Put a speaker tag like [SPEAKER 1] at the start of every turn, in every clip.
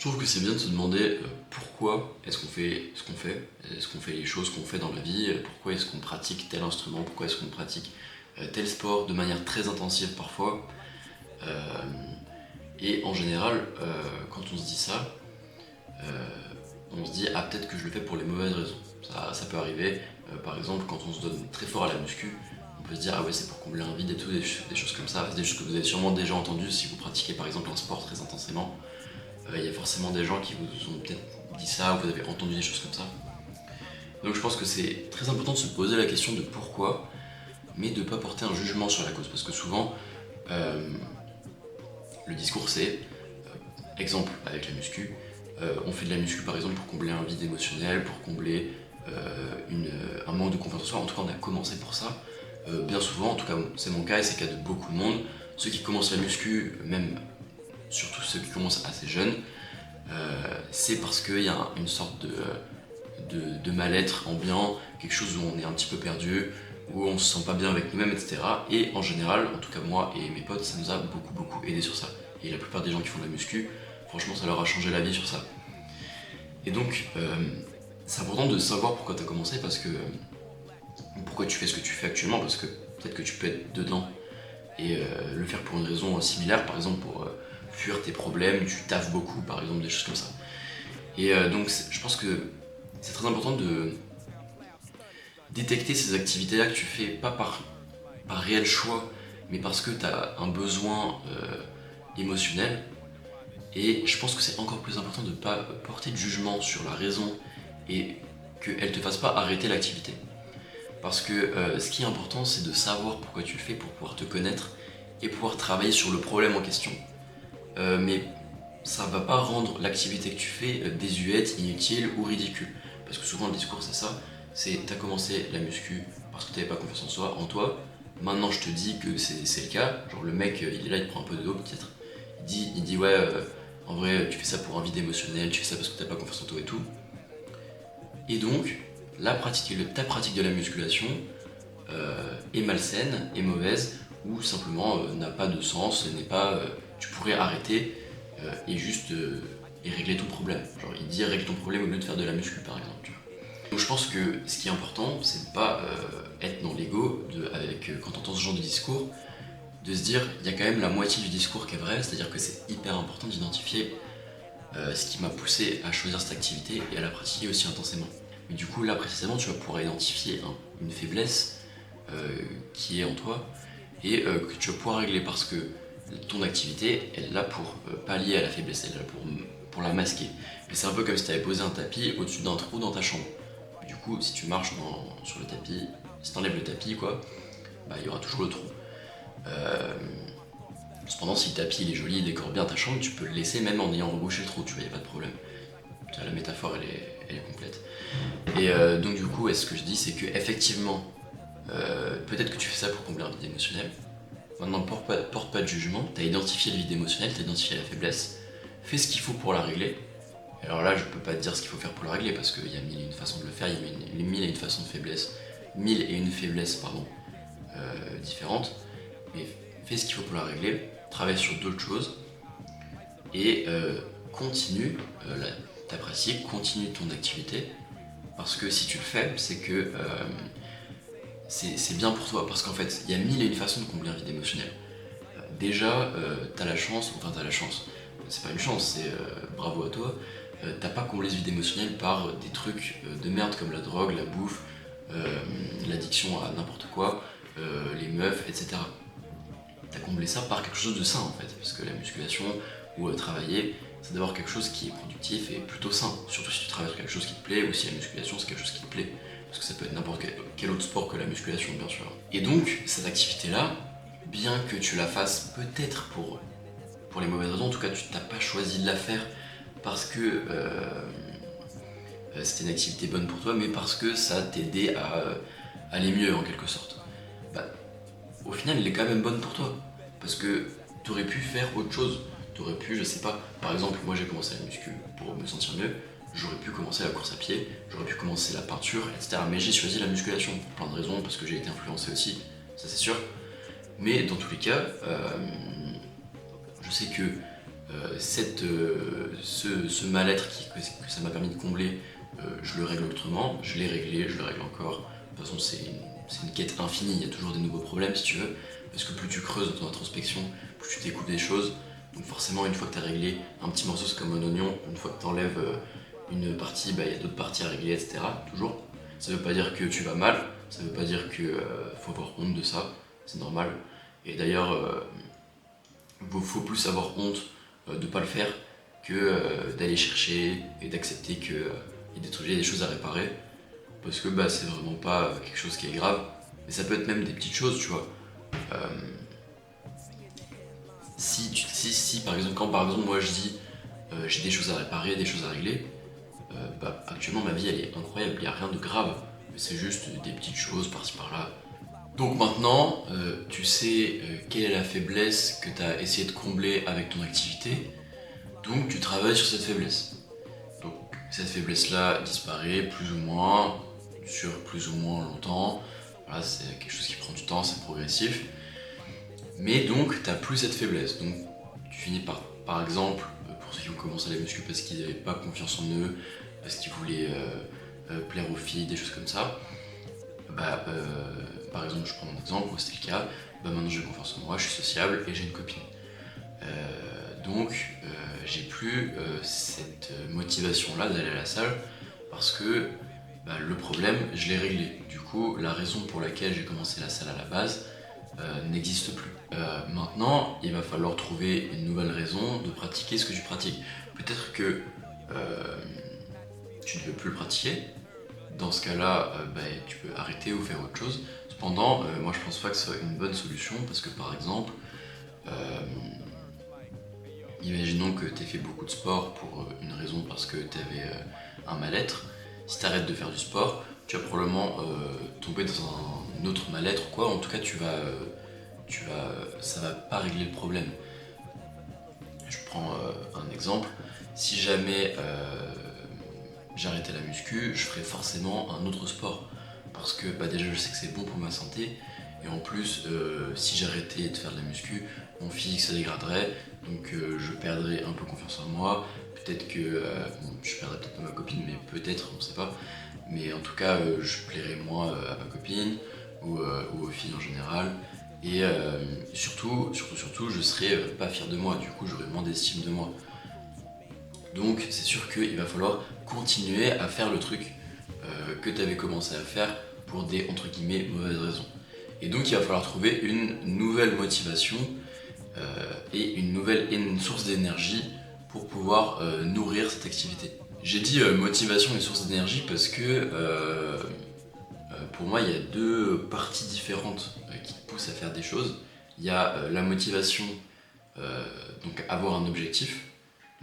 [SPEAKER 1] trouve que c'est bien de se demander pourquoi est-ce qu'on fait ce qu'on fait, est-ce qu'on fait les choses qu'on fait dans la vie, pourquoi est-ce qu'on pratique tel instrument, pourquoi est-ce qu'on pratique tel sport de manière très intensive parfois. Euh, et en général, quand on se dit ça, euh, on se dit ah peut-être que je le fais pour les mauvaises raisons. Ça peut arriver, par exemple quand on se donne très fort à la muscu, on peut se dire ah ouais c'est pour combler un vide et tout, des choses comme ça, c'est des choses que vous avez sûrement déjà entendues si vous pratiquez par exemple un sport très intensément. Il y a forcément des gens qui vous ont peut-être dit ça ou vous avez entendu des choses comme ça. Donc je pense que c'est très important de se poser la question de pourquoi, mais de ne pas porter un jugement sur la cause. Parce que souvent, euh, le discours c'est, exemple avec la muscu, on fait de la muscu par exemple pour combler un vide émotionnel, pour combler un manque de confiance en soi. En tout cas, on a commencé pour ça. Bien souvent, en tout cas c'est mon cas et c'est le cas de beaucoup de monde, ceux qui commencent la muscu, même surtout ceux qui commencent assez jeunes, c'est parce qu'il y a une sorte de mal-être ambiant, quelque chose où on est un petit peu perdu, où on se sent pas bien avec nous-mêmes, etc. Et en général, en tout cas moi et mes potes, ça nous a beaucoup aidé sur ça. Et la plupart des gens qui font de la muscu, franchement, ça leur a changé la vie sur ça. Et donc, c'est important de savoir pourquoi tu as commencé, parce que pourquoi tu fais ce que tu fais actuellement, parce que peut-être que tu peux être dedans et le faire pour une raison similaire, par exemple pour fuir tes problèmes, tu taffes beaucoup, par exemple, des choses comme ça. Et donc, je pense que c'est très important de détecter ces activités-là que tu fais pas par réel choix, mais parce que tu as un besoin émotionnel. Et je pense que c'est encore plus important de ne pas porter de jugement sur la raison et qu'elle ne te fasse pas arrêter l'activité. Parce que ce qui est important, c'est de savoir pourquoi tu le fais pour pouvoir te connaître et pouvoir travailler sur le problème en question. Mais ça va pas rendre l'activité que tu fais désuète, inutile ou ridicule. Parce que souvent le discours c'est ça, c'est t'as commencé la muscu parce que t'avais pas confiance en toi, maintenant je te dis que c'est le cas, genre le mec il est là, il prend un peu de dos peut-être, il dit ouais en vrai tu fais ça pour un vide émotionnel, tu fais ça parce que t'as pas confiance en toi et tout. Et donc ta pratique de la musculation est malsaine, est mauvaise, ou simplement n'a pas de sens, n'est pas. Tu pourrais arrêter et juste et régler ton problème. Genre il dit règle ton problème au lieu de faire de la muscu par exemple. Tu vois. Donc je pense que ce qui est important, c'est de pas être dans l'ego quand on entend ce genre de discours, de se dire il y a quand même la moitié du discours qui est vrai, c'est-à-dire que c'est hyper important d'identifier ce qui m'a poussé à choisir cette activité et à la pratiquer aussi intensément. Mais du coup là précisément tu vas pouvoir identifier une faiblesse qui est en toi et que tu vas pouvoir régler parce que ton activité elle est là pour pallier à la faiblesse, elle est là pour la masquer. Mais c'est un peu comme si tu avais posé un tapis au-dessus d'un trou dans ta chambre. Du coup, si tu marches sur le tapis, si tu enlèves le tapis, quoi, bah il y aura toujours le trou. Euh, Cependant, si le tapis il est joli, il décore bien ta chambre, tu peux le laisser même en ayant rebouché le trou, tu vois, y a pas de problème. La métaphore elle est complète. Et donc du coup, ce que je dis, c'est que effectivement, peut-être que tu fais ça pour combler un vide émotionnel. Maintenant, porte pas de jugement, t'as identifié le vide émotionnel, t'as identifié la faiblesse, fais ce qu'il faut pour la régler. Alors là, je peux pas te dire ce qu'il faut faire pour la régler parce qu'il y a mille et une façons de le faire, il y a mille et une façons de faiblesse, mille et une faiblesses, pardon, différentes. Mais fais ce qu'il faut pour la régler, travaille sur d'autres choses et continue ta pratique, continue ton activité parce que si tu le fais, c'est que c'est bien pour toi parce qu'en fait, il y a mille et une façons de combler un vide émotionnel. Déjà, t'as la chance, c'est pas une chance, c'est bravo à toi, t'as pas comblé ce vide émotionnel par des trucs de merde comme la drogue, la bouffe, l'addiction à n'importe quoi, les meufs, etc. T'as comblé ça par quelque chose de sain en fait, parce que la musculation ou travailler, c'est d'avoir quelque chose qui est productif et plutôt sain, surtout si tu travailles sur quelque chose qui te plaît ou si la musculation c'est quelque chose qui te plaît, parce que ça peut être n'importe quel autre sport que la musculation bien sûr. Et donc, cette activité-là, bien que tu la fasses peut-être pour les mauvaises raisons, en tout cas tu n'as pas choisi de la faire parce que c'était une activité bonne pour toi, mais parce que ça t'aidait à aller mieux en quelque sorte. Bah, au final, elle est quand même bonne pour toi. Parce que tu aurais pu faire autre chose. Tu aurais pu, je sais pas, par exemple, moi j'ai commencé la muscu pour me sentir mieux. J'aurais pu commencer la course à pied, j'aurais pu commencer la peinture, etc. Mais j'ai choisi la musculation pour plein de raisons, parce que j'ai été influencé aussi, ça c'est sûr. Mais dans tous les cas, je sais que ce mal-être que ça m'a permis de combler, je le règle autrement, je l'ai réglé, je le règle encore. De toute façon, c'est une quête infinie, il y a toujours des nouveaux problèmes si tu veux, parce que plus tu creuses dans ton introspection, plus tu découvres des choses. Donc forcément, une fois que tu as réglé un petit morceau, c'est comme un oignon, une fois que tu enlèves une partie, il y a d'autres parties à régler, etc. Toujours. Ça veut pas dire que tu vas mal, ça veut pas dire qu'il faut avoir honte de ça, c'est normal. Et d'ailleurs, faut plus avoir honte de pas le faire que d'aller chercher et d'accepter qu'il y a des choses à réparer. Parce que c'est vraiment pas quelque chose qui est grave. Mais ça peut être même des petites choses, tu vois. Euh, si par exemple, quand par exemple moi je dis j'ai des choses à réparer, des choses à régler, actuellement ma vie elle est incroyable, il n'y a rien de grave. C'est juste des petites choses par-ci par-là. Donc maintenant, tu sais quelle est la faiblesse que tu as essayé de combler avec ton activité. Donc tu travailles sur cette faiblesse. Donc cette faiblesse-là disparaît plus ou moins, sur plus ou moins longtemps. Voilà, c'est quelque chose qui prend du temps, c'est progressif. Mais donc tu n'as plus cette faiblesse. Donc tu finis par exemple, pour ceux qui ont commencé à la muscu parce qu'ils n'avaient pas confiance en eux, parce qu'ils voulaient plaire aux filles, des choses comme ça. Par exemple, je prends mon exemple, moi c'était le cas, maintenant j'ai confiance en moi, je suis sociable et j'ai une copine. Donc j'ai plus cette motivation-là d'aller à la salle parce que le problème, je l'ai réglé. Du coup, la raison pour laquelle j'ai commencé la salle à la base n'existe plus. Maintenant, il va falloir trouver une nouvelle raison de pratiquer ce que tu pratiques. Peut-être que tu ne veux plus le pratiquer. Dans ce cas-là, tu peux arrêter ou faire autre chose. Cependant, moi je pense pas que ce soit une bonne solution parce que par exemple, imaginons que tu aies fait beaucoup de sport pour une raison parce que tu avais un mal-être. Si tu arrêtes de faire du sport, tu vas probablement tomber dans un autre mal-être ou quoi. En tout cas, ça va pas régler le problème. Je prends un exemple. Si jamais j'arrêtais la muscu, je ferais forcément un autre sport. Parce que déjà je sais que c'est bon pour ma santé. Et en plus, si j'arrêtais de faire de la muscu, mon physique se dégraderait. Donc je perdrais un peu confiance en moi. Peut-être que je perdrais peut-être pas ma copine, mais peut-être, on sait pas. Mais en tout cas, je plairais moins à ma copine ou aux filles en général. Et surtout, je serais pas fier de moi. Du coup, j'aurais moins d'estime de moi. Donc c'est sûr qu'il va falloir continuer à faire le truc que tu avais commencé à faire pour des entre guillemets mauvaises raisons. Et donc il va falloir trouver une nouvelle motivation et une source d'énergie pour pouvoir nourrir cette activité. J'ai dit motivation et source d'énergie parce que pour moi il y a deux parties différentes qui te poussent à faire des choses. Il y a la motivation, donc avoir un objectif,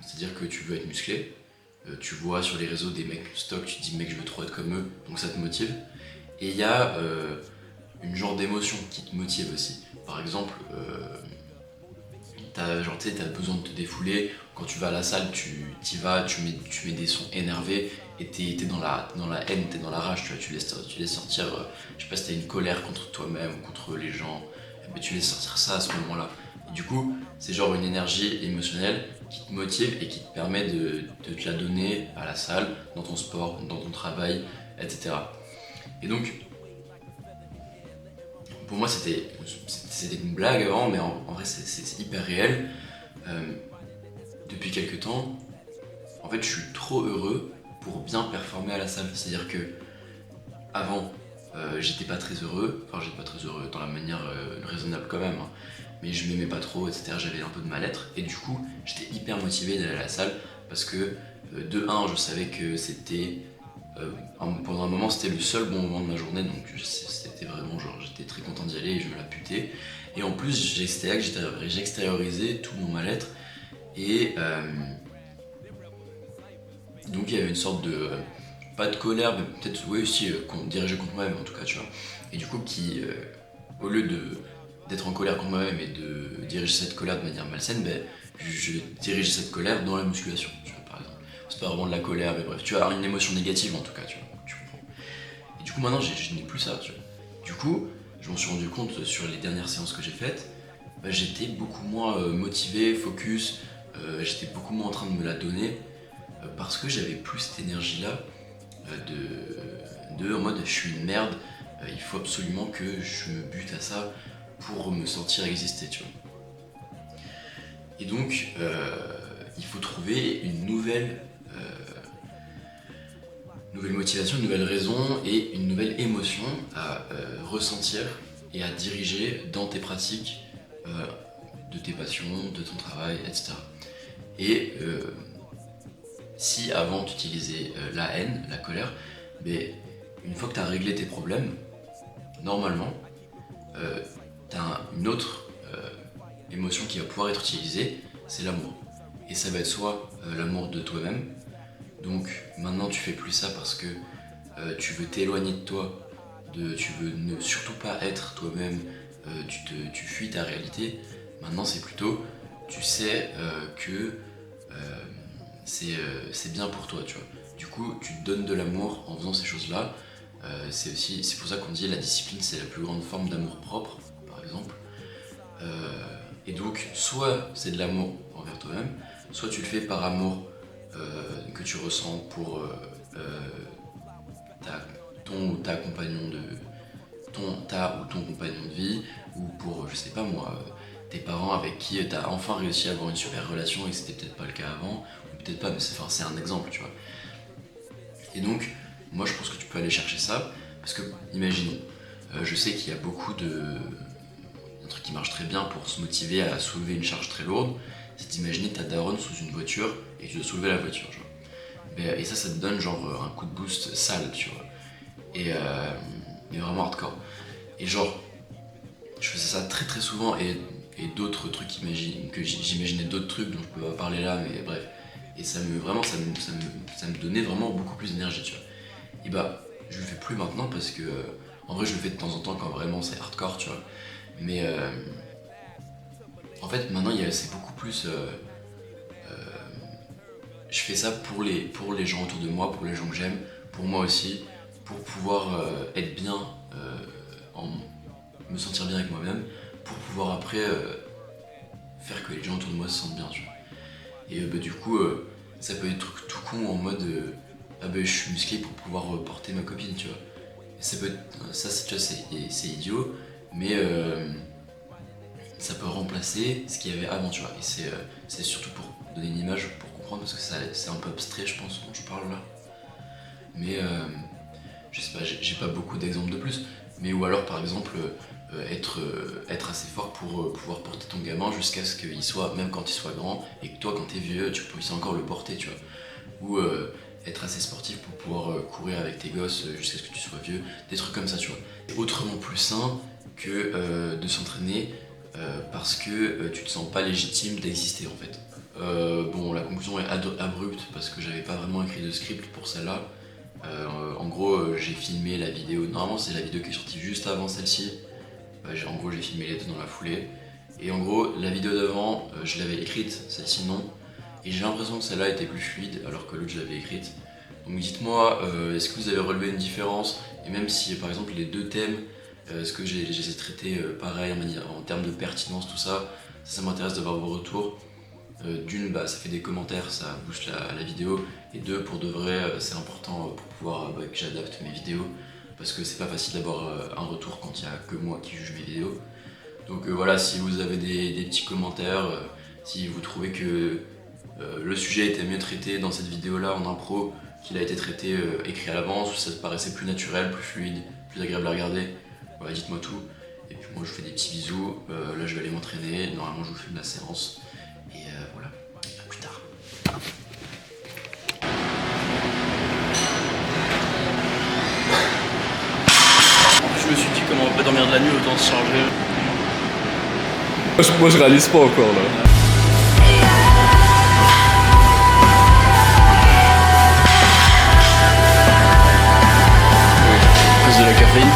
[SPEAKER 1] c'est-à-dire que tu veux être musclé, tu vois sur les réseaux des mecs stock, tu te dis mec je veux trop être comme eux, donc ça te motive. Et il y a une genre d'émotion qui te motive aussi. Par exemple, t'as besoin de te défouler, quand tu vas à la salle, tu mets des sons énervés et t'es dans la haine, t'es dans la rage, tu laisses sortir, je sais pas si t'as une colère contre toi-même ou contre les gens, mais tu laisses sortir ça à ce moment-là. Et du coup, c'est genre une énergie émotionnelle qui te motive et qui te permet de te la donner à la salle, dans ton sport, dans ton travail, etc. Et donc, pour moi, c'était une blague avant, mais en vrai, c'est hyper réel. Depuis quelques temps, en fait, je suis trop heureux pour bien performer à la salle. C'est-à-dire que avant, j'étais pas très heureux, enfin, j'étais pas très heureux dans la manière raisonnable quand même, hein, mais je m'aimais pas trop, etc. J'avais un peu de mal-être, et du coup, j'étais hyper motivé d'aller à la salle parce que, de un, je savais que c'était pendant un moment c'était le seul bon moment de ma journée, donc c'était vraiment genre j'étais très content d'y aller et je me la putais. Et en plus j'extériorisais tout mon mal-être et donc il y avait une sorte de pas de colère mais peut-être oui aussi dirigée contre moi-même en tout cas tu vois. Et du coup qui au lieu d'être en colère contre moi-même et de diriger cette colère de manière malsaine, je dirige cette colère dans la musculation, tu vois, par exemple. C'est pas vraiment de la colère, mais bref, tu as une émotion négative en tout cas, tu vois, tu comprends. Et du coup, maintenant, je n'ai plus ça, tu vois. Du coup, je m'en suis rendu compte sur les dernières séances que j'ai faites, j'étais beaucoup moins motivé, focus, j'étais beaucoup moins en train de me la donner parce que j'avais plus cette énergie-là en mode je suis une merde, il faut absolument que je me bute à ça pour me sentir exister, tu vois. Et donc, il faut trouver une nouvelle motivation, une nouvelle raison et une nouvelle émotion à ressentir et à diriger dans tes pratiques, de tes passions, de ton travail, etc. Et si avant tu utilisais la haine, la colère, mais une fois que tu as réglé tes problèmes, normalement, tu as une autre émotion qui va pouvoir être utilisée, c'est l'amour. Et ça va être soit l'amour de toi-même, donc maintenant tu fais plus ça parce que tu veux t'éloigner de toi, tu veux ne surtout pas être toi-même, tu fuis ta réalité. Maintenant c'est plutôt, tu sais que c'est bien pour toi, tu vois. Du coup tu te donnes de l'amour en faisant ces choses-là. C'est pour ça qu'on dit la discipline c'est la plus grande forme d'amour propre, par exemple. Et donc soit c'est de l'amour envers toi-même, soit tu le fais par amour que tu ressens pour ta compagnon ton compagnon de vie, ou pour je sais pas moi, tes parents avec qui t'as enfin réussi à avoir une super relation et que c'était peut-être pas le cas avant, ou peut-être pas, mais c'est un exemple, tu vois. Et donc moi je pense que tu peux aller chercher ça, parce que imaginons, je sais qu'il y a beaucoup un truc qui marche très bien pour se motiver à soulever une charge très lourde, c'est d'imaginer ta daronne sous une voiture et tu dois soulever la voiture, genre. Et ça te donne genre un coup de boost sale, tu vois. Et vraiment hardcore. Et genre, je faisais ça très très souvent, et d'autres trucs que j'imaginais d'autres trucs dont je peux pas parler là, mais bref. Et ça me donnait vraiment beaucoup plus d'énergie, tu vois. Et bah, je le fais plus maintenant parce que, en vrai, je le fais de temps en temps quand vraiment c'est hardcore, tu vois. Mais en fait, maintenant, c'est beaucoup plus. Je fais ça pour les gens autour de moi, pour les gens que j'aime, pour moi aussi, pour pouvoir être bien, me sentir bien avec moi-même, pour pouvoir après faire que les gens autour de moi se sentent bien, tu vois. Et du coup, ça peut être tout con en mode ah ben je suis musclé pour pouvoir porter ma copine, tu vois. Et ça peut être, tu vois, c'est idiot, mais ça peut remplacer ce qu'il y avait avant, tu vois. Et c'est surtout pour donner une image, pour comprendre, parce que c'est un peu abstrait, je pense, quand je parle là. Mais je sais pas, j'ai pas beaucoup d'exemples de plus. Mais ou alors, par exemple, être assez fort pour pouvoir porter ton gamin jusqu'à ce qu'il soit, même quand il soit grand, et que toi, quand t'es vieux, tu puisses encore le porter, tu vois. Ou être assez sportif pour pouvoir courir avec tes gosses jusqu'à ce que tu sois vieux, des trucs comme ça, tu vois. C'est autrement plus sain que de s'entraîner parce que tu te sens pas légitime d'exister, en fait. Bon, la conclusion est abrupte parce que j'avais pas vraiment écrit de script pour celle-là. En gros, j'ai filmé la vidéo. Normalement, c'est la vidéo qui est sortie juste avant celle-ci. En gros, j'ai filmé les deux dans la foulée. Et en gros, la vidéo d'avant, je l'avais écrite, celle-ci non. Et j'ai l'impression que celle-là était plus fluide alors que l'autre, je l'avais écrite. Donc dites-moi, est-ce que vous avez relevé une différence? Et même si, par exemple, les deux thèmes, est-ce que je les ai traités pareil en termes de pertinence, tout ça, ça m'intéresse d'avoir vos retours. D'une, ça fait des commentaires, ça booste la vidéo. Et deux, pour de vrai, c'est important pour pouvoir que j'adapte mes vidéos. Parce que c'est pas facile d'avoir un retour quand il n'y a que moi qui juge mes vidéos. Donc voilà, si vous avez des petits commentaires, si vous trouvez que le sujet était mieux traité dans cette vidéo-là en impro, qu'il a été traité écrit à l'avance, ou ça te paraissait plus naturel, plus fluide, plus agréable à regarder, voilà, dites-moi tout. Et puis moi je vous fais des petits bisous, là je vais aller m'entraîner, normalement je vous filme la séance. Et voilà, à plus tard.
[SPEAKER 2] Je me suis dit comment on va pas dormir de la nuit, autant se charger.
[SPEAKER 3] Moi je réalise pas encore là.
[SPEAKER 2] À cause de la caféine.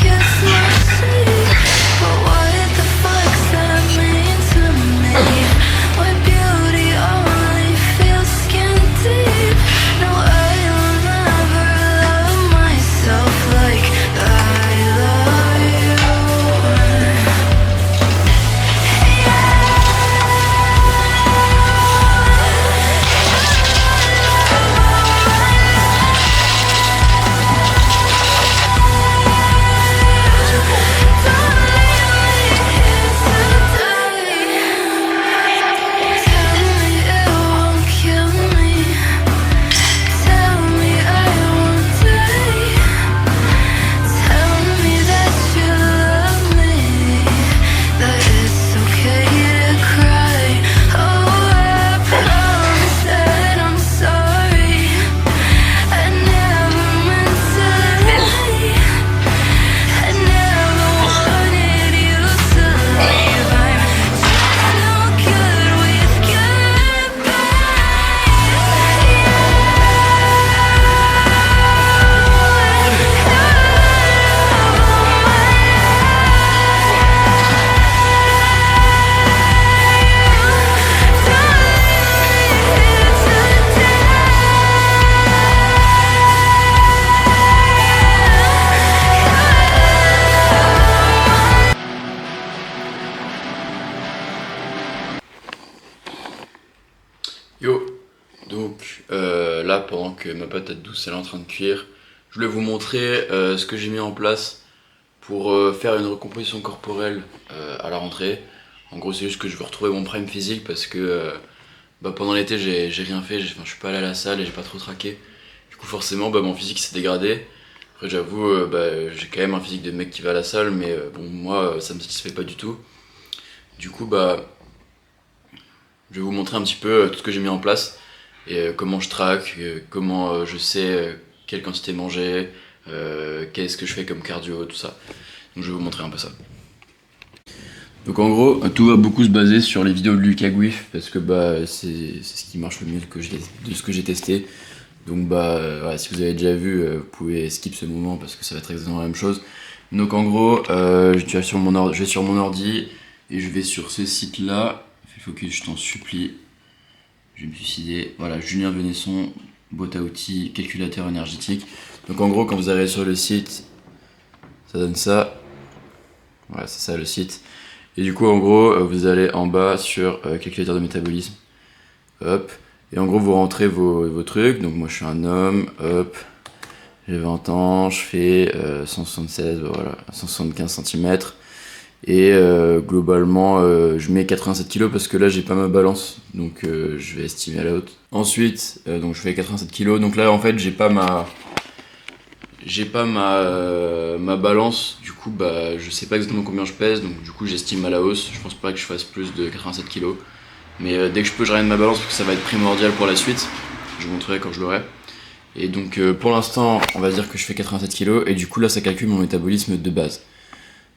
[SPEAKER 4] Kiss
[SPEAKER 2] Yo. Donc là, pendant que ma patate douce elle est en train de cuire, je voulais vous montrer ce que j'ai mis en place pour faire une recomposition corporelle à la rentrée. En gros, c'est juste que je veux retrouver mon prime physique parce que pendant l'été j'ai rien fait, je suis pas allé à la salle et j'ai pas trop traqué. Du coup forcément mon physique s'est dégradé. Après j'avoue j'ai quand même un physique de mec qui va à la salle, mais bon moi ça me satisfait pas du tout. Du coup je vais vous montrer un petit peu tout ce que j'ai mis en place et comment je traque, comment je sais quelle quantité manger, qu'est-ce que je fais comme cardio, tout ça. Donc je vais vous montrer un peu ça. Donc en gros, tout va beaucoup se baser sur les vidéos de Lucas Guif parce que c'est ce qui marche le mieux de ce que j'ai testé. Donc voilà, si vous avez déjà vu, vous pouvez skip ce moment parce que ça va être exactement la même chose. Donc en gros, je vais sur mon ordi et je vais sur ce site là. Fais focus, je t'en supplie. Je vais me suicider. Voilà, Julien Venesson, boîte à outils, calculateur énergétique. Donc en gros, quand vous arrivez sur le site, ça donne ça. Voilà, c'est ça le site. Et du coup, en gros, vous allez en bas sur calculateur de métabolisme. Hop. Et en gros, vous rentrez vos trucs. Donc moi, je suis un homme. Hop. J'ai 20 ans. Je fais 176, voilà, 175 cm. Et globalement, je mets 87 kg parce que là, j'ai pas ma balance. Donc je vais estimer à la haute. Ensuite, donc je fais 87 kg. Donc là, en fait, j'ai pas ma balance, du coup je sais pas exactement combien je pèse, donc du coup j'estime à la hausse. Je pense pas que je fasse plus de 87 kg, mais dès que je peux je ramène ma balance parce que ça va être primordial pour la suite. Je vous montrerai quand je l'aurai. Et donc pour l'instant on va dire que je fais 87 kg et du coup là ça calcule mon métabolisme de base.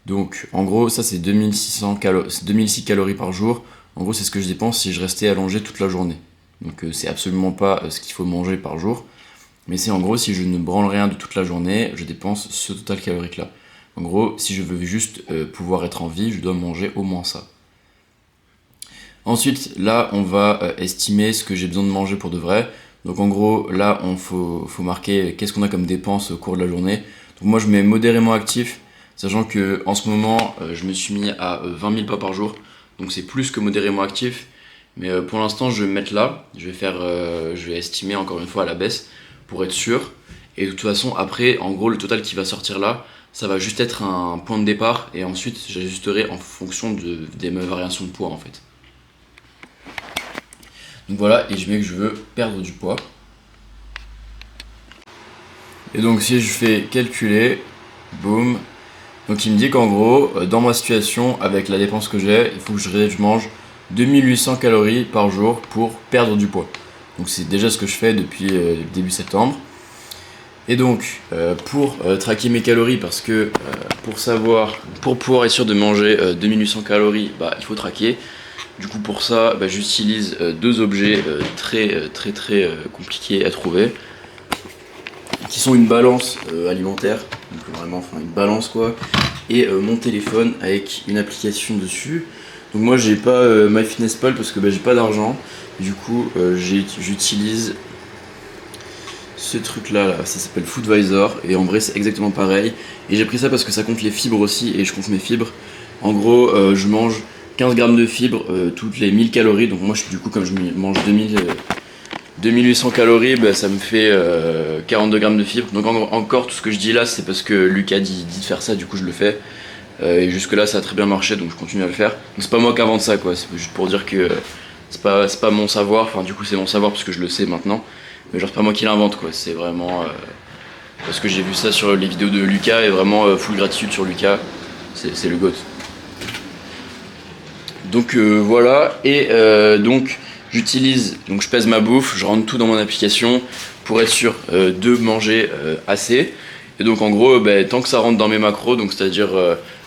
[SPEAKER 2] Donc en gros ça c'est 2006 calories par jour. En gros c'est ce que je dépense si je restais allongé toute la journée. Donc c'est absolument pas ce qu'il faut manger par jour. Mais c'est en gros, si je ne branle rien de toute la journée, je dépense ce total calorique là. En gros, si je veux juste pouvoir être en vie, je dois manger au moins ça. Ensuite, là, on va estimer ce que j'ai besoin de manger pour de vrai. Donc en gros, là, faut marquer qu'est-ce qu'on a comme dépense au cours de la journée. Donc moi, je mets modérément actif, sachant que en ce moment, je me suis mis à 20 000 pas par jour. Donc c'est plus que modérément actif. Mais pour l'instant, je vais me mettre là. Je vais estimer encore une fois à la baisse, pour être sûr. Et de toute façon, après, en gros, le total qui va sortir là, ça va juste être un point de départ. Et ensuite, j'ajusterai en fonction des variations de poids en fait. Donc voilà, et je mets que je veux perdre du poids. Et donc si je fais calculer, boum. Donc il me dit qu'en gros, dans ma situation, avec la dépense que j'ai, il faut que je mange 2800 calories par jour pour perdre du poids. Donc c'est déjà ce que je fais depuis début septembre. Et donc pour traquer mes calories, parce que pour pouvoir être sûr de manger 2800 calories, il faut traquer. Du coup pour ça j'utilise deux objets très compliqués à trouver, qui sont une balance alimentaire, donc vraiment une balance quoi, et mon téléphone avec une application dessus. Donc moi j'ai pas MyFitnessPal parce que j'ai pas d'argent. Du coup j'utilise ce truc là, ça s'appelle Foodvisor, et en vrai c'est exactement pareil. Et j'ai pris ça parce que ça compte les fibres aussi, et je compte mes fibres. En gros je mange 15 grammes de fibres toutes les 1000 calories. Donc moi du coup comme je mange 2800 calories, ça me fait 42 grammes de fibres. Donc encore tout ce que je dis là c'est parce que Lucas dit de faire ça, du coup je le fais. Et jusque là ça a très bien marché, donc je continue à le faire. Donc c'est pas moi qui invente ça quoi, c'est juste pour dire que c'est pas mon savoir, enfin du coup c'est mon savoir parce que je le sais maintenant. Mais genre c'est pas moi qui l'invente quoi, c'est vraiment parce que j'ai vu ça sur les vidéos de Lucas et vraiment full gratitude sur Lucas, c'est le GOAT. Donc voilà, et donc je pèse ma bouffe, je rentre tout dans mon application pour être sûr de manger assez. Et donc en gros, tant que ça rentre dans mes macros, donc c'est-à-dire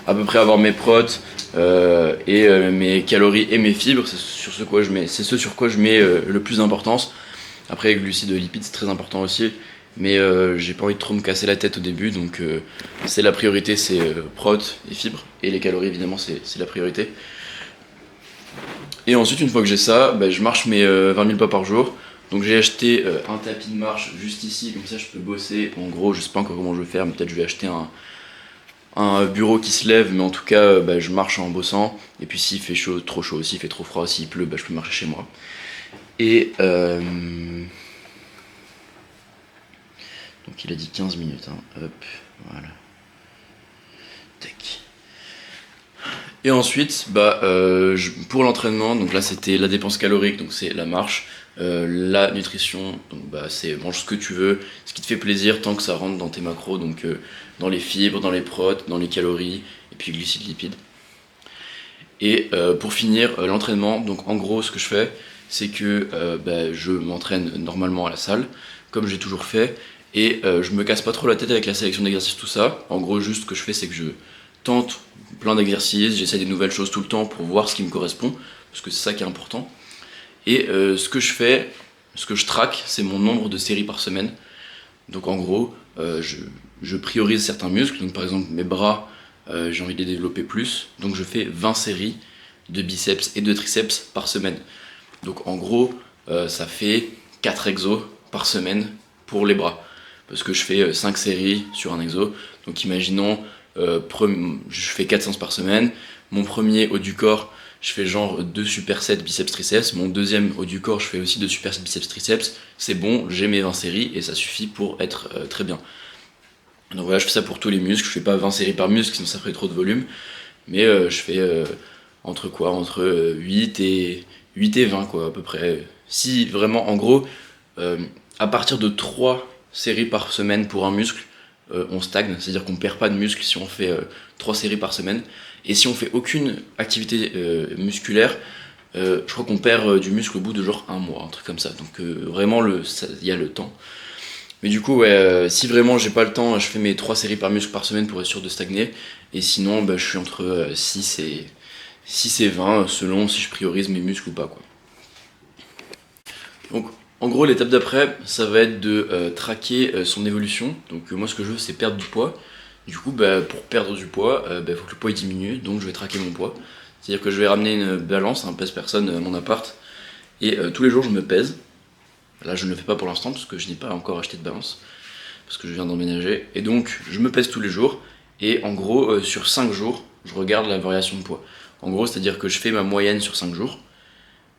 [SPEAKER 2] à peu près avoir mes protes et mes calories et mes fibres, c'est ce sur quoi je mets le plus d'importance. Après glucides et lipides c'est très important aussi, mais j'ai pas envie de trop me casser la tête au début, donc c'est la priorité, c'est protes et fibres, et les calories évidemment c'est la priorité. Et ensuite une fois que j'ai ça, je marche mes 20 000 pas par jour. Donc j'ai acheté un tapis de marche juste ici, comme ça je peux bosser. En gros je sais pas encore comment je vais faire, mais peut-être je vais acheter un bureau qui se lève, mais en tout cas je marche en bossant. Et puis s'il fait chaud, trop chaud, s'il fait trop froid, s'il pleut, je peux marcher chez moi.
[SPEAKER 1] Et donc il a dit 15 minutes, hein. Hop, voilà. Tac. Et ensuite, pour l'entraînement, donc là c'était la dépense calorique, donc c'est la marche, la nutrition, donc c'est mange ce que tu veux, ce qui te fait plaisir tant que ça rentre dans tes macros, donc dans les fibres, dans les protes, dans les calories, et puis glucides, lipides. Et pour finir, l'entraînement, donc en gros ce que je fais, c'est que je m'entraîne normalement à la salle, comme j'ai toujours fait, et je me casse pas trop la tête avec la sélection d'exercices, tout ça. En gros, juste ce que je fais, c'est que je tente plein d'exercices, j'essaie des nouvelles choses tout le temps pour voir ce qui me correspond, parce que c'est ça qui est important. Et ce que je fais, ce que je traque, c'est mon nombre de séries par semaine. Donc en gros, je priorise certains muscles, donc par exemple mes bras, j'ai envie de les développer plus, donc je fais 20 séries de biceps et de triceps par semaine. Donc en gros, ça fait 4 exos par semaine pour les bras, parce que je fais 5 séries sur un exo. Donc imaginons, je fais 4 séances par semaine, mon premier haut du corps, je fais genre 2 supersets biceps triceps, mon deuxième haut du corps, je fais aussi 2 supersets biceps triceps, c'est bon, j'ai mes 20 séries et ça suffit pour être très bien. Donc voilà, je fais ça pour tous les muscles, je fais pas 20 séries par muscle, sinon ça ferait trop de volume, mais je fais entre 8 et 20 quoi, à peu près. Si vraiment, en gros, à partir de 3 séries par semaine pour un muscle, on stagne, c'est-à-dire qu'on perd pas de muscle si on fait 3 séries par semaine. Et si on fait aucune activité musculaire, je crois qu'on perd du muscle au bout de genre 1 mois, un truc comme ça. Donc vraiment, il y a le temps. Mais du coup, si vraiment j'ai pas le temps, je fais mes 3 séries par muscle par semaine pour être sûr de stagner. Et sinon, je suis entre 6 et 20 selon si je priorise mes muscles ou pas, quoi. Donc en gros, l'étape d'après, ça va être de traquer son évolution. Donc moi, ce que je veux, c'est perdre du poids. Du coup, pour perdre du poids, il faut que le poids diminue, donc je vais traquer mon poids. C'est-à-dire que je vais ramener une balance, un pèse-personne à mon appart, et tous les jours je me pèse. Là, je ne le fais pas pour l'instant parce que je n'ai pas encore acheté de balance, parce que je viens d'emménager. Et donc, je me pèse tous les jours, et en gros, sur 5 jours, je regarde la variation de poids. En gros, c'est-à-dire que je fais ma moyenne sur 5 jours.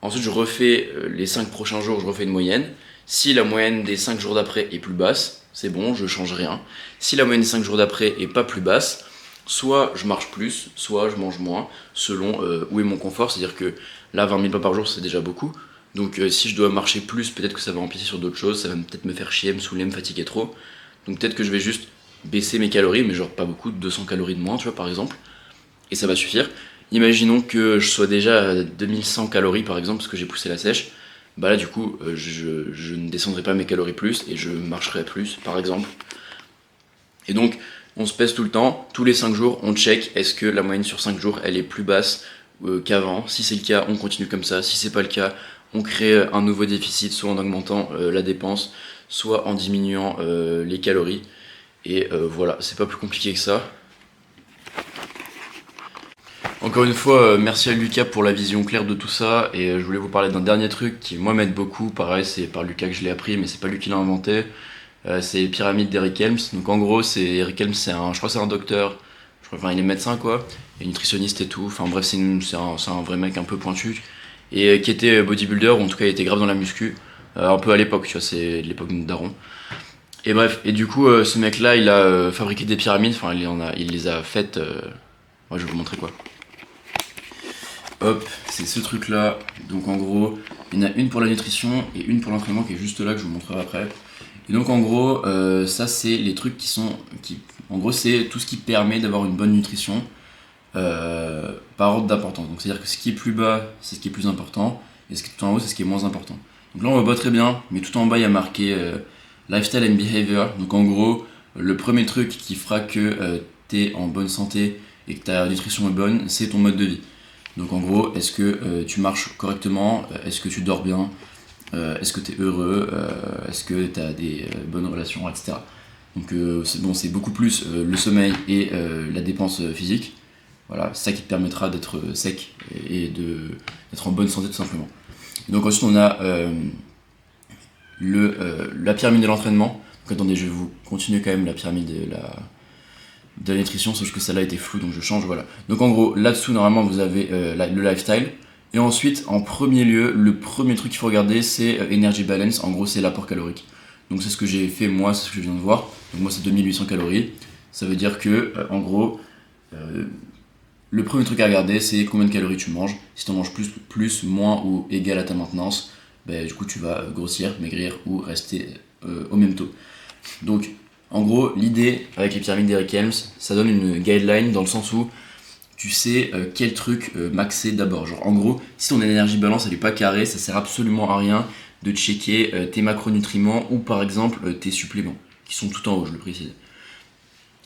[SPEAKER 1] Ensuite, je refais les 5 prochains jours, je refais une moyenne. Si la moyenne des 5 jours d'après est plus basse, c'est bon, je change rien. Si la moyenne des 5 jours d'après est pas plus basse, soit je marche plus, soit je mange moins, selon où est mon confort. C'est-à-dire que là, 20 000 pas par jour, c'est déjà beaucoup. Donc si je dois marcher plus, peut-être que ça va empiéter sur d'autres choses, ça va peut-être me faire chier, me saouler, me fatiguer trop. Donc peut-être que je vais juste baisser mes calories, mais genre pas beaucoup, 200 calories de moins, tu vois, par exemple. Et ça va suffire. Imaginons que je sois déjà à 2100 calories, par exemple, parce que j'ai poussé la sèche. Là, du coup, je ne descendrai pas mes calories plus et je marcherai plus, par exemple. Et donc, on se pèse tout le temps. Tous les 5 jours, on check est-ce que la moyenne sur 5 jours, elle est plus basse qu'avant. Si c'est le cas, on continue comme ça. Si c'est pas le cas, on crée un nouveau déficit, soit en augmentant la dépense, soit en diminuant les calories. Et voilà, c'est pas plus compliqué que ça. Encore une fois, merci à Lucas pour la vision claire de tout ça, et je voulais vous parler d'un dernier truc qui moi m'aide beaucoup. Pareil, c'est par Lucas que je l'ai appris, mais c'est pas lui qui l'a inventé. C'est les pyramides d'Eric Helms. Donc en gros, Eric Helms, je crois que c'est un docteur, il est médecin quoi, et nutritionniste et tout. Enfin bref, c'est un vrai mec un peu pointu, et qui était bodybuilder, ou en tout cas il était grave dans la muscu, un peu à l'époque, tu vois, c'est l'époque de Daron. Et bref, et du coup, ce mec-là, il a fabriqué des pyramides, enfin il les a faites. Moi, je vais vous montrer quoi. Hop, c'est ce truc là. Donc en gros, il y en a une pour la nutrition et une pour l'entraînement qui est juste là, que je vous montrerai après. Et donc en gros, ça c'est les trucs en gros, c'est tout ce qui permet d'avoir une bonne nutrition par ordre d'importance. Donc c'est-à-dire que ce qui est plus bas, c'est ce qui est plus important, et ce qui est tout en haut, c'est ce qui est moins important. Donc là on voit pas très bien, mais tout en bas il y a marqué Lifestyle and Behavior. Donc en gros, le premier truc qui fera que t'es en bonne santé et que ta nutrition est bonne, c'est ton mode de vie. Donc en gros, est-ce que tu marches correctement, est-ce que tu dors bien, est-ce que tu es heureux, est-ce que tu as des bonnes relations, etc. Donc c'est beaucoup plus le sommeil et la dépense physique. Voilà, c'est ça qui te permettra d'être sec et d'être en bonne santé tout simplement. Et donc ensuite on a la pyramide de l'entraînement. Donc attendez, je vais vous continuer quand même la pyramide de la nutrition, sauf que celle-là était floue, donc je change, voilà. Donc en gros, là-dessous, normalement, vous avez le lifestyle,
[SPEAKER 2] Et ensuite, en premier lieu, le premier truc qu'il faut regarder, c'est Energy Balance. En gros, c'est l'apport calorique. Donc c'est ce que j'ai fait moi, c'est ce que je viens de voir. Donc moi, c'est 2800 calories. Ça veut dire que, en gros, le premier truc à regarder, c'est combien de calories tu manges. Si tu en manges plus, moins ou égal à ta maintenance, du coup, tu vas grossir, maigrir ou rester au même taux. Donc, en gros, l'idée avec les pyramides d'Eric Helms, ça donne une guideline dans le sens où tu sais quel truc maxer d'abord. Genre, en gros, si ton énergie balance elle est pas carrée, ça sert absolument à rien de checker tes macronutriments ou par exemple tes suppléments, qui sont tout en haut, je le précise.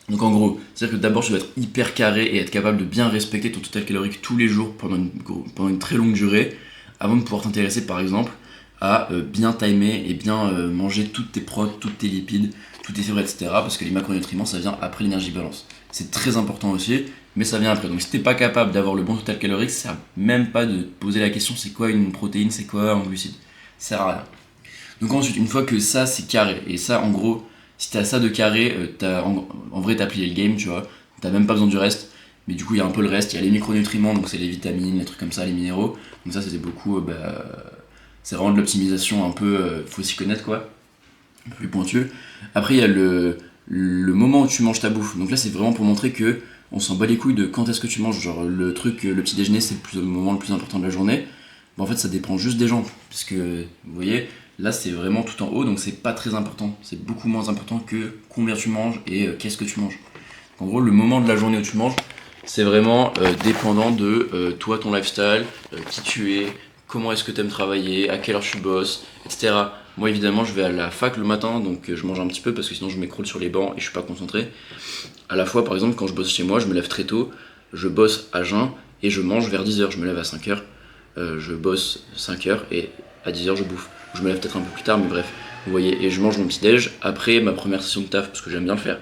[SPEAKER 2] Donc en gros, c'est-à-dire que d'abord tu dois être hyper carré et être capable de bien respecter ton total calorique tous les jours pendant une très longue durée, avant de pouvoir t'intéresser par exemple à bien timer et bien manger toutes tes protes, toutes tes lipides, toutes tes fibres, etc. Parce que les macronutriments ça vient après l'énergie balance. C'est très important aussi, mais ça vient après. Donc si t'es pas capable d'avoir le bon total calorique, ça sert même pas de te poser la question c'est quoi une protéine, c'est quoi un glucide. Ça sert à rien. Donc ensuite, une fois que ça c'est carré, et ça en gros, si t'as ça de carré, en vrai t'as plié le game, tu vois, t'as même pas besoin du reste, mais du coup il y a un peu le reste, il y a les micronutriments, donc c'est les vitamines, les trucs comme ça, les minéraux, donc ça c'est beaucoup, c'est vraiment de l'optimisation un peu, faut s'y connaître quoi, un peu plus pointu. Après il y a le moment où tu manges ta bouffe, donc là c'est vraiment pour montrer que on s'en bat les couilles de quand est-ce que tu manges, genre le petit déjeuner c'est le moment le plus important de la journée, en fait ça dépend juste des gens, parce que vous voyez, là c'est vraiment tout en haut donc c'est pas très important, c'est beaucoup moins important que combien tu manges et qu'est-ce que tu manges. En gros le moment de la journée où tu manges c'est vraiment dépendant de toi, ton lifestyle, qui tu es, comment est-ce que tu aimes travailler, à quelle heure tu bosses, etc. Moi évidemment je vais à la fac le matin donc je mange un petit peu parce que sinon je m'écroule sur les bancs et je suis pas concentré. À la fois par exemple quand je bosse chez moi je me lève très tôt, je bosse à jeun et je mange vers 10h, je me lève à 5h, je bosse 5h et à 10h je bouffe. Je me lève peut-être un peu plus tard mais bref, vous voyez, et je mange mon petit déj après ma première session de taf parce que j'aime bien le faire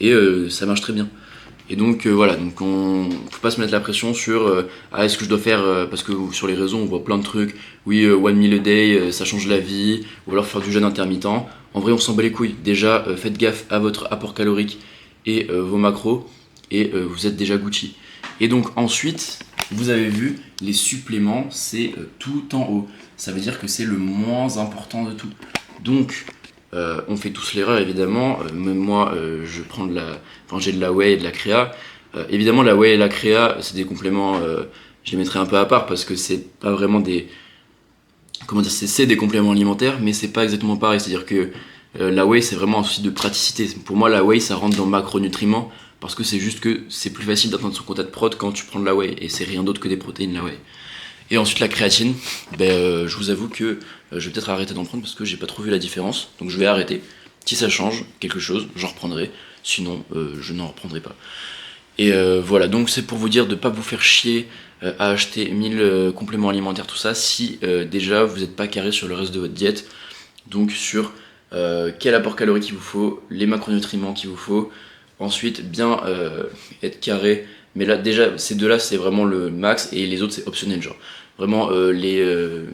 [SPEAKER 2] et ça marche très bien. Et donc voilà, donc faut pas se mettre la pression sur est-ce que je dois faire parce que sur les réseaux on voit plein de trucs, oui one meal a day ça change la vie, ou alors faire du jeûne intermittent. En vrai on s'en bat les couilles. Déjà faites gaffe à votre apport calorique et vos macros et vous êtes déjà Gucci. Et donc ensuite vous avez vu les suppléments c'est tout en haut. Ça veut dire que c'est le moins important de tout. Donc on fait tous l'erreur évidemment, même moi je prends j'ai de la whey et de la créa. Évidemment la whey et la créa c'est des compléments, je les mettrai un peu à part parce que c'est pas vraiment des, comment dire, c'est des compléments alimentaires mais c'est pas exactement pareil, c'est à dire que la whey c'est vraiment un souci de praticité. Pour moi la whey ça rentre dans macronutriments parce que c'est juste que c'est plus facile d'atteindre son quota de prot quand tu prends de la whey et c'est rien d'autre que des protéines la whey. Et ensuite la créatine, je vous avoue que je vais peut-être arrêter d'en prendre parce que j'ai pas trop vu la différence, donc je vais arrêter. Si ça change quelque chose, j'en reprendrai, sinon je n'en reprendrai pas. Et voilà, donc c'est pour vous dire de pas vous faire chier à acheter 1000 compléments alimentaires, tout ça, si déjà vous n'êtes pas carré sur le reste de votre diète, donc sur quel apport calorique il vous faut, les macronutriments qu'il vous faut, ensuite bien être carré. Mais là déjà ces deux là c'est vraiment le max et les autres c'est optionnel, genre vraiment les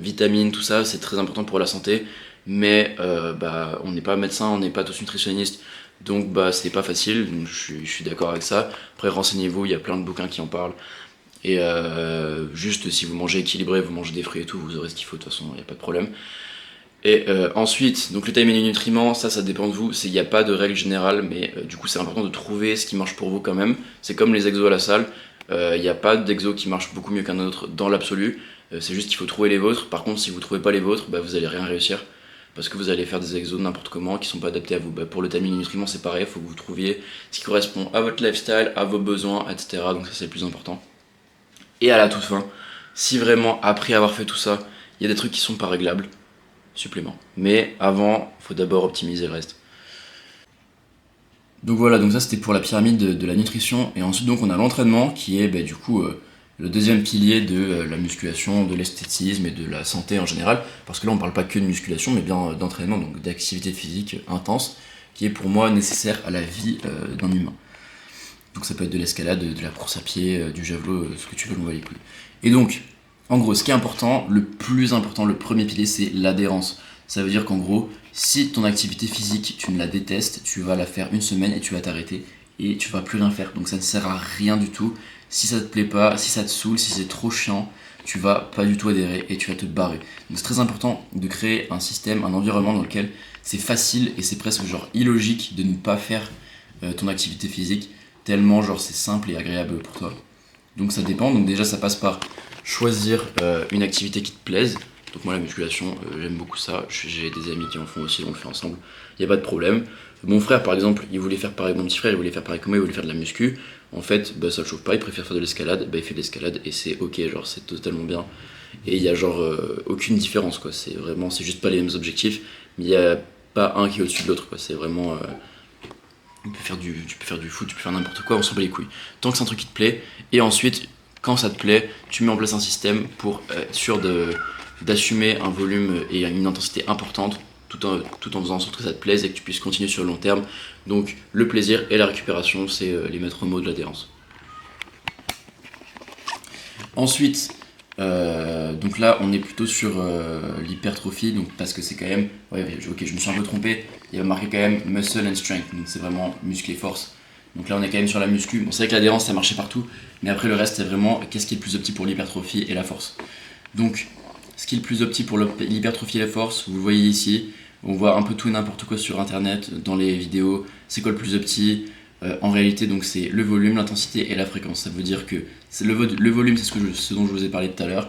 [SPEAKER 2] vitamines tout ça c'est très important pour la santé, mais on n'est pas médecin, on n'est pas tous nutritionnistes, donc c'est pas facile, donc, je suis d'accord avec ça. Après renseignez-vous, il y a plein de bouquins qui en parlent et juste si vous mangez équilibré, vous mangez des fruits et tout, vous aurez ce qu'il faut de toute façon, il n'y a pas de problème. Et ensuite, donc le timing des nutriments, ça dépend de vous, il n'y a pas de règle générale, mais du coup c'est important de trouver ce qui marche pour vous quand même. C'est comme les exos à la salle, il n'y a pas d'exo qui marche beaucoup mieux qu'un autre dans l'absolu, c'est juste qu'il faut trouver les vôtres. Par contre si vous ne trouvez pas les vôtres, vous allez rien réussir, parce que vous allez faire des exos n'importe comment qui sont pas adaptés à vous. Pour le timing des nutriments c'est pareil, il faut que vous trouviez ce qui correspond à votre lifestyle, à vos besoins, etc. Donc ça c'est le plus important. Et à la toute fin, si vraiment après avoir fait tout ça, il y a des trucs qui sont pas réglables, supplément. Mais avant, il faut d'abord optimiser le reste. Donc voilà, donc ça c'était pour la pyramide de la nutrition. Et ensuite donc on a l'entraînement qui est du coup le deuxième pilier de la musculation, de l'esthétisme et de la santé en général. Parce que là on parle pas que de musculation mais bien d'entraînement, donc d'activité physique intense, qui est pour moi nécessaire à la vie d'un humain. Donc ça peut être de l'escalade, de la course à pied, du javelot, ce que tu veux, on va les couilles. Et donc, en gros, ce qui est important, le plus important, le premier pilier, c'est l'adhérence. Ça veut dire qu'en gros, si ton activité physique, tu ne la détestes, tu vas la faire une semaine et tu vas t'arrêter et tu vas plus rien faire. Donc ça ne sert à rien du tout. Si ça te plaît pas, si ça te saoule, si c'est trop chiant, tu vas pas du tout adhérer et tu vas te barrer. Donc c'est très important de créer un système, un environnement dans lequel c'est facile et c'est presque genre illogique de ne pas faire ton activité physique, tellement genre c'est simple et agréable pour toi. Donc ça dépend, donc déjà ça passe par choisir une activité qui te plaise. Donc moi la musculation, j'aime beaucoup ça, j'ai des amis qui en font aussi, on le fait ensemble, il n'y a pas de problème. Mon frère par exemple, il voulait faire pareil, mon petit frère il voulait faire pareil que moi, il voulait faire de la muscu. En fait, ça le chauffe pas, il préfère faire de l'escalade, il fait de l'escalade et c'est ok, genre c'est totalement bien. Et il y a genre aucune différence quoi, c'est juste pas les mêmes objectifs, mais il n'y a pas un qui est au-dessus de l'autre quoi, c'est vraiment... tu peux faire du foot, tu peux faire n'importe quoi, on s'en bat les couilles. Tant que c'est un truc qui te plaît, et ensuite, quand ça te plaît, tu mets en place un système pour être sûr d'assumer un volume et une intensité importante, tout en faisant en sorte que ça te plaise et que tu puisses continuer sur le long terme. Donc le plaisir et la récupération, c'est les maîtres mots de l'adhérence. Ensuite, donc là on est plutôt sur l'hypertrophie, donc parce que c'est quand même, ok je me suis un peu trompé, il y a marqué quand même muscle and strength, donc c'est vraiment muscle et force. Donc là on est quand même sur la muscu, bon c'est vrai que l'adhérence ça marchait partout, mais après le reste c'est vraiment qu'est-ce qui est le plus opti pour l'hypertrophie et la force. Donc ce qui est le plus opti pour l'hypertrophie et la force, vous le voyez ici, on voit un peu tout et n'importe quoi sur internet, dans les vidéos, c'est quoi le plus opti. En réalité, donc c'est le volume, l'intensité et la fréquence. Ça veut dire que le volume, c'est ce dont je vous ai parlé tout à l'heure.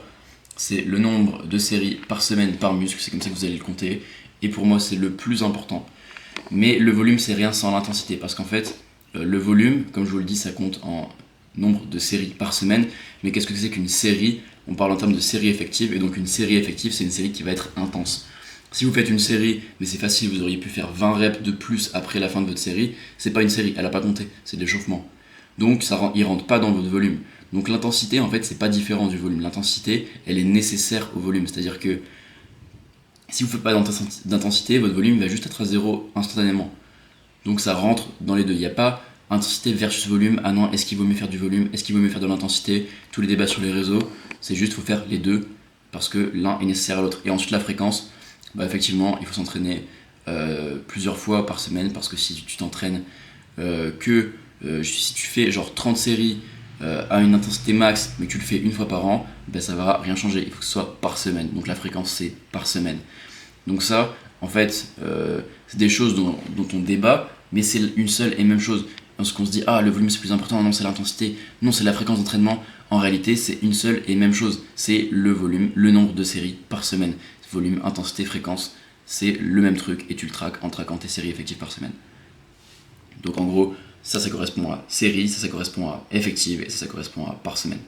[SPEAKER 2] C'est le nombre de séries par semaine par muscle, c'est comme ça que vous allez le compter. Et pour moi, c'est le plus important. Mais le volume, c'est rien sans l'intensité. Parce qu'en fait, le volume, comme je vous le dis, ça compte en nombre de séries par semaine. Mais qu'est-ce que c'est qu'une série? On parle en termes de série effective. Et donc une série effective, c'est une série qui va être intense. Si vous faites une série, mais c'est facile, vous auriez pu faire 20 reps de plus après la fin de votre série, c'est pas une série, elle a pas compté, c'est de l'échauffement. Donc il rentre pas dans votre volume. Donc l'intensité, en fait, c'est pas différent du volume. L'intensité, elle est nécessaire au volume. C'est-à-dire que si vous faites pas d'intensité, votre volume va juste être à zéro instantanément. Donc ça rentre dans les deux. Il n'y a pas intensité versus volume. Ah non, est-ce qu'il vaut mieux faire du volume? Est-ce qu'il vaut mieux faire de l'intensité? Tous les débats sur les réseaux, c'est juste faut faire les deux parce que l'un est nécessaire à l'autre. Et ensuite la fréquence. Effectivement, il faut s'entraîner plusieurs fois par semaine parce que si tu t'entraînes si tu fais genre 30 séries à une intensité max mais que tu le fais une fois par an, ça va rien changer, il faut que ce soit par semaine. Donc la fréquence c'est par semaine. Donc ça, en fait, c'est des choses dont on débat, mais c'est une seule et même chose. Lorsqu'on se dit ah le volume c'est plus important, non c'est l'intensité, non c'est la fréquence d'entraînement, en réalité c'est une seule et même chose, c'est le volume, le nombre de séries par semaine. Volume, intensité, fréquence, c'est le même truc et tu le traques en traquant tes séries effectives par semaine. Donc en gros, ça correspond à série, ça correspond à effective et ça correspond à par semaine.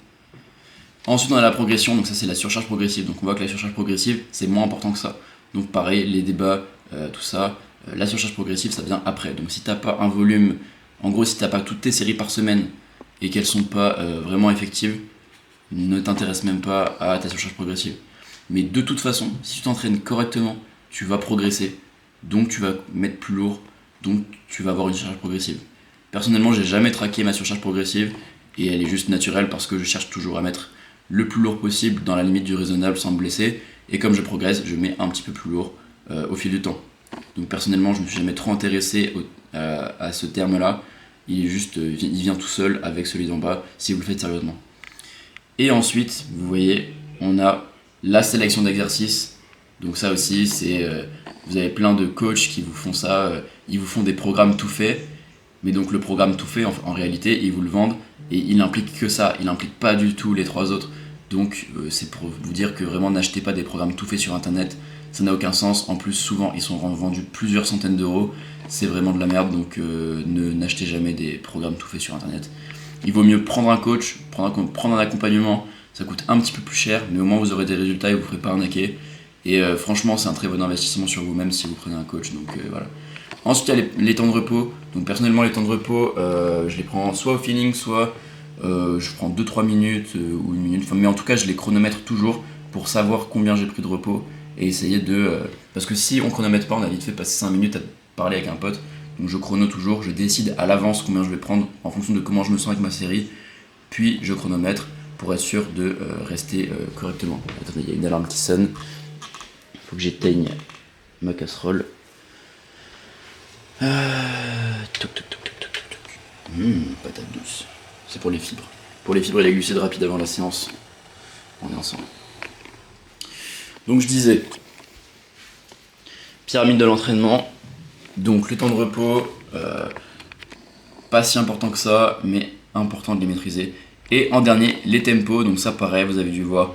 [SPEAKER 2] Ensuite on a la progression, donc ça c'est la surcharge progressive. Donc on voit que la surcharge progressive c'est moins important que ça. Donc pareil, les débats, tout ça, la surcharge progressive ça vient après. Donc si t'as pas un volume, en gros si t'as pas toutes tes séries par semaine et qu'elles sont pas vraiment effectives, ne t'intéresse même pas à ta surcharge progressive. Mais de toute façon, si tu t'entraînes correctement, tu vas progresser, donc tu vas mettre plus lourd, donc tu vas avoir une surcharge progressive. Personnellement, j'ai jamais traqué ma surcharge progressive et elle est juste naturelle parce que je cherche toujours à mettre le plus lourd possible dans la limite du raisonnable sans me blesser. Et comme je progresse, je mets un petit peu plus lourd au fil du temps. Donc personnellement, je ne me suis jamais trop intéressé à ce terme-là. Il vient tout seul avec celui d'en bas si vous le faites sérieusement. Et ensuite, vous voyez, on a la sélection d'exercices. Donc ça aussi, vous avez plein de coachs qui vous font ça, ils vous font des programmes tout faits, mais donc le programme tout fait, en réalité, ils vous le vendent, et il n'implique que ça, il n'implique pas du tout les trois autres. Donc c'est pour vous dire que vraiment n'achetez pas des programmes tout faits sur internet, ça n'a aucun sens. En plus, souvent, ils sont vendus plusieurs centaines d'euros, c'est vraiment de la merde, donc n'achetez jamais des programmes tout faits sur internet. Il vaut mieux prendre un coach, prendre un accompagnement. Ça coûte un petit peu plus cher, mais au moins vous aurez des résultats et vous ne ferez pas arnaquer. Et franchement, c'est un très bon investissement sur vous-même si vous prenez un coach. Donc voilà. Ensuite, il y a les temps de repos. Donc personnellement, les temps de repos, je les prends soit au feeling, soit je prends 2-3 minutes ou 1 minute. Mais en tout cas, je les chronomètre toujours pour savoir combien j'ai pris de repos et essayer parce que si on chronomètre pas, on a vite fait passer 5 minutes à parler avec un pote. Donc je chrono toujours, je décide à l'avance combien je vais prendre en fonction de comment je me sens avec ma série. Puis je chronomètre pour être sûr de rester correctement. Attendez, il y a une alarme qui sonne. Il faut que j'éteigne ma casserole. Toc. Patate douce. C'est pour les fibres. Pour les fibres et les glucides rapides avant la séance. on est ensemble. Donc je disais, pyramide de l'entraînement, donc le temps de repos, pas si important que ça, mais important de les maîtriser. Et en dernier, les tempos, donc ça pareil, vous avez dû voir,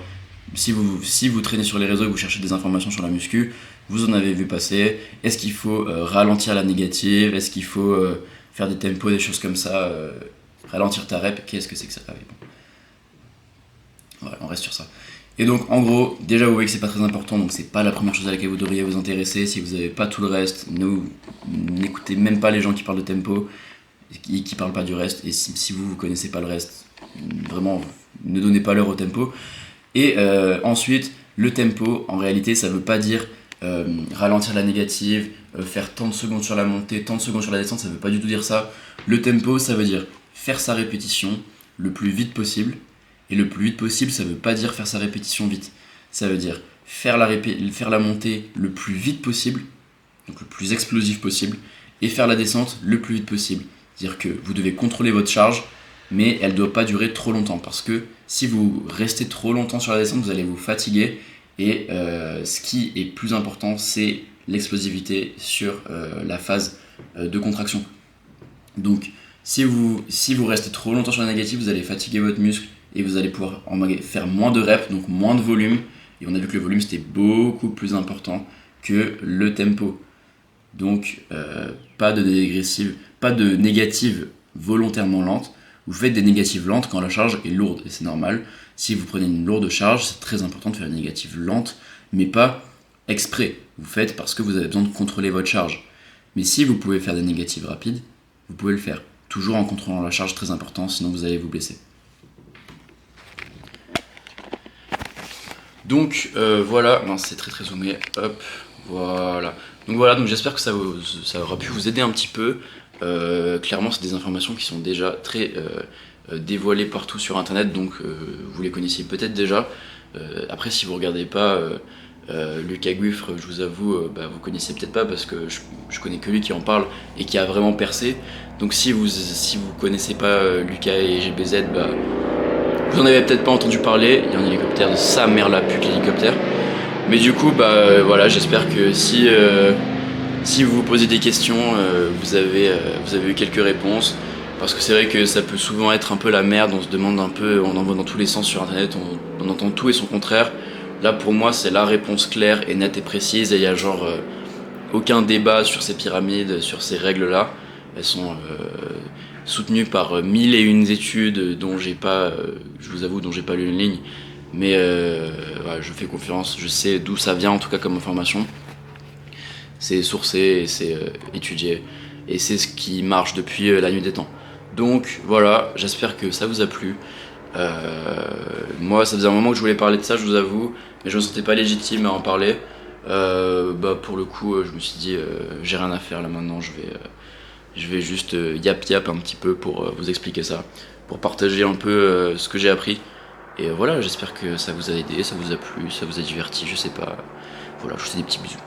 [SPEAKER 2] si vous traînez sur les réseaux et que vous cherchez des informations sur la muscu, vous en avez vu passer. Est-ce qu'il faut ralentir la négative? Est-ce qu'il faut faire des tempos, des choses comme ça, ralentir ta rep? Qu'est-ce que c'est que ça? Ah oui, bon. Voilà, on reste sur ça. Et donc en gros, déjà vous voyez que c'est pas très important, donc c'est pas la première chose à laquelle vous devriez vous intéresser. Si vous n'avez pas tout le reste, n'écoutez même pas les gens qui parlent de tempo, qui parlent pas du reste. Et si vous connaissez pas le reste, vraiment ne donnez pas l'heure au tempo. Et ensuite, le tempo, en réalité, ça veut pas dire ralentir la négative, faire tant de secondes sur la montée, tant de secondes sur la descente, ça veut pas du tout dire ça. Le tempo, ça veut dire faire sa répétition le plus vite possible. Et le plus vite possible, ça veut pas dire faire sa répétition vite. Ça veut dire faire la montée le plus vite possible, donc le plus explosif possible, et faire la descente le plus vite possible. C'est-à-dire que vous devez contrôler votre charge, mais elle ne doit pas durer trop longtemps, parce que si vous restez trop longtemps sur la descente, vous allez vous fatiguer, et ce qui est plus important, c'est l'explosivité sur la phase de contraction. Donc si vous restez trop longtemps sur la négative, vous allez fatiguer votre muscle, et vous allez pouvoir faire moins de reps, donc moins de volume, et on a vu que le volume c'était beaucoup plus important que le tempo. Donc pas de négatives volontairement lentes. Vous faites des négatives lentes quand la charge est lourde, et c'est normal. Si vous prenez une lourde charge, c'est très important de faire une négative lente, mais pas exprès. Vous faites parce que vous avez besoin de contrôler votre charge. Mais si vous pouvez faire des négatives rapides, vous pouvez le faire. Toujours en contrôlant la charge, très important, sinon vous allez vous blesser. Donc voilà, non, c'est très très zoomé, hop, voilà. Donc j'espère que ça aura pu vous aider un petit peu. Clairement, c'est des informations qui sont déjà très dévoilées partout sur internet, donc vous les connaissiez peut-être déjà. Après, si vous regardez pas Lucas Guifre, je vous avoue, vous connaissez peut-être pas, parce que je connais que lui qui en parle et qui a vraiment percé. Donc si vous connaissez pas Lucas et GBZ, vous en avez peut-être pas entendu parler. Il y a un hélicoptère de sa mère la pute, l'hélicoptère. Mais du coup, voilà, j'espère que si vous vous posez des questions, vous avez eu quelques réponses. Parce que c'est vrai que ça peut souvent être un peu la merde, on se demande un peu, on en voit dans tous les sens sur internet, on entend tout et son contraire. Là pour moi c'est la réponse claire et nette et précise, et il y a aucun débat sur ces pyramides, sur ces règles là. Elles sont soutenues par 1001 études dont j'ai pas, je vous avoue, dont j'ai pas lu une ligne. Mais voilà, je fais confiance, je sais d'où ça vient en tout cas comme information. C'est sourcé, et c'est étudié, et c'est ce qui marche depuis la nuit des temps. Donc voilà, j'espère que ça vous a plu. Moi ça faisait un moment que je voulais parler de ça, je vous avoue, mais je me sentais pas légitime à en parler. Pour le coup je me suis dit j'ai rien à faire là maintenant, je vais juste yap un petit peu pour vous expliquer ça, pour partager un peu ce que j'ai appris. Et voilà, j'espère que ça vous a aidé, ça vous a plu, ça vous a diverti, je sais pas. Voilà, je vous fais des petits bisous.